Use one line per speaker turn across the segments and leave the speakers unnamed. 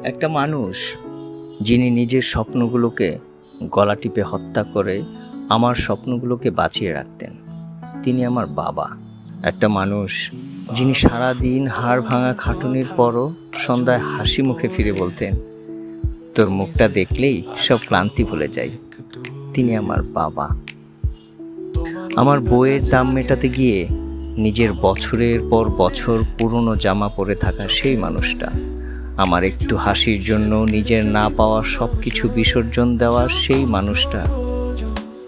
একটা মানুষ যিনি নিজের স্বপ্নগুলোকে গলা টিপে হত্যা করে আমার স্বপ্নগুলোকে বাঁচিয়ে রাখতেন, তিনি আমার বাবা। একটা মানুষ যিনি সারাদিন হাড় ভাঙা খাটুনির পরও সন্ধ্যায় হাসি মুখে ফিরে বলতেন, তোর মুখটা দেখলেই সব ক্লান্তি ভুলে যাই, তিনি আমার বাবা। আমার বইয়ের দাম মেটাতে গিয়ে নিজের বছরের পর বছর পুরনো জামা পরে থাকা সেই মানুষটা, আমার একটু হাসির জন্য নিজের না পাওয়া সব কিছু বিসর্জন দেওয়া সেই মানুষটা,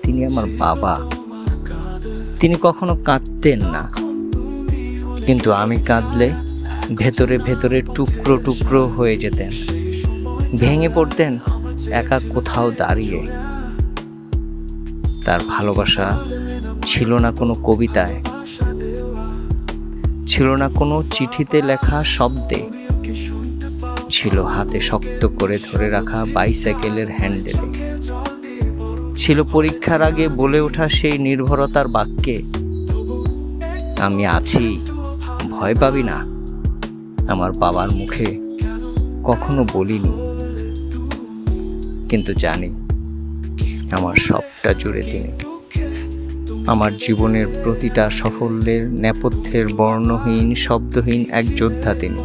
তিনি আমার বাবা। তিনি কখনো কাঁদতেন না, কিন্তু আমি কাঁদলে ভেতরে ভেতরে টুকরো টুকরো হয়ে যেতেন, ভেঙে পড়তেন একা কোথাও দাঁড়িয়ে। তার ভালোবাসা ছিল না কোনো কবিতায়, ছিল না কোনো চিঠিতে লেখা শব্দে, ছিল হাতে শক্ত করে ধরে রাখা বাইসাইকেলের হ্যান্ডেলে, ছিল পরীক্ষার আগে বলে ওঠা সেই নির্ভরতার বাক্যে, আমি আছি, ভয় পাবি না। আমার বাবার মুখে কখনো বলিনি, কিন্তু জানি আমার সবটা জুড়ে তিনি। আমার জীবনের প্রতিটা সাফল্যের নেপথ্যের বর্ণহীন শব্দহীন এক যোদ্ধা তিনি।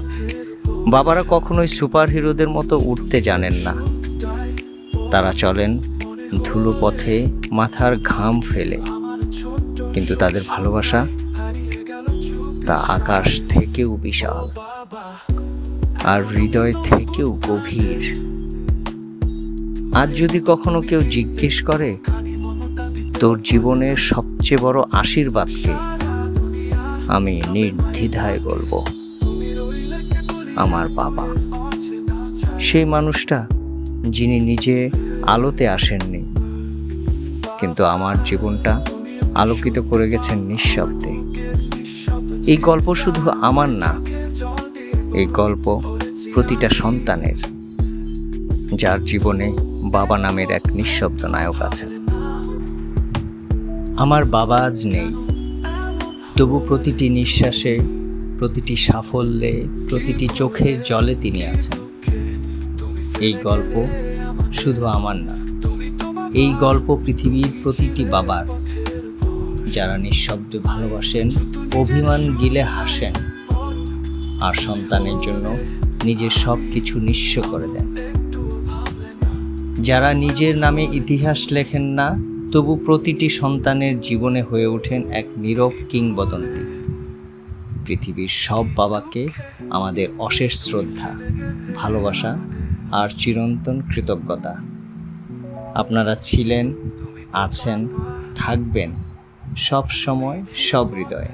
বাবারা কখনোই সুপার হিরোদের মতো উঠতে জানেন না, তারা চলেন ধুলো পথে মাথার ঘাম ফেলে, কিন্তু তাদের ভালোবাসা তা আকাশ থেকেও বিশাল আর হৃদয় থেকেও গভীর। আজ যদি কখনো কেউ জিজ্ঞেস করে তোর জীবনের সবচেয়ে বড় আশীর্বাদকে, আমি নির্দ্বিধায় বলবো আমার বাবা। সেই মানুষটা যিনি নিজে আলোতে আসেননি, কিন্তু আমার জীবনটা আলোকিত করে গেছেন নিঃশব্দে। এই গল্প শুধু আমার না, এই গল্প প্রতিটা সন্তানের, যার জীবনে বাবা নামের এক নিঃশব্দ নায়ক আছে। আমার বাবা আজ নেই, তবু প্রতিটি নিঃশ্বাসে, প্রতিটি সাফল্যে, প্রতিটি চোখের জলে তিনি আছেন। এই গল্প শুধু আমার না, এই গল্প পৃথিবীর প্রতিটি বাবার, যারা নিঃশব্দে ভালোবাসেন, অভিমান গিলে হাসেন, আর সন্তানের জন্য নিজের সব কিছু নিঃস্ব করে দেন। যারা নিজের নামে ইতিহাস লেখেন না, তবু প্রতিটি সন্তানের জীবনে হয়ে ওঠেন এক নীরব কিংবদন্তি। পৃথিবীর সব বাবাকে আমাদের অশেষ শ্রদ্ধা, ভালোবাসা আর চিরন্তন কৃতজ্ঞতা। আপনারা ছিলেন, আছেন, থাকবেন সব সময়, সব হৃদয়ে।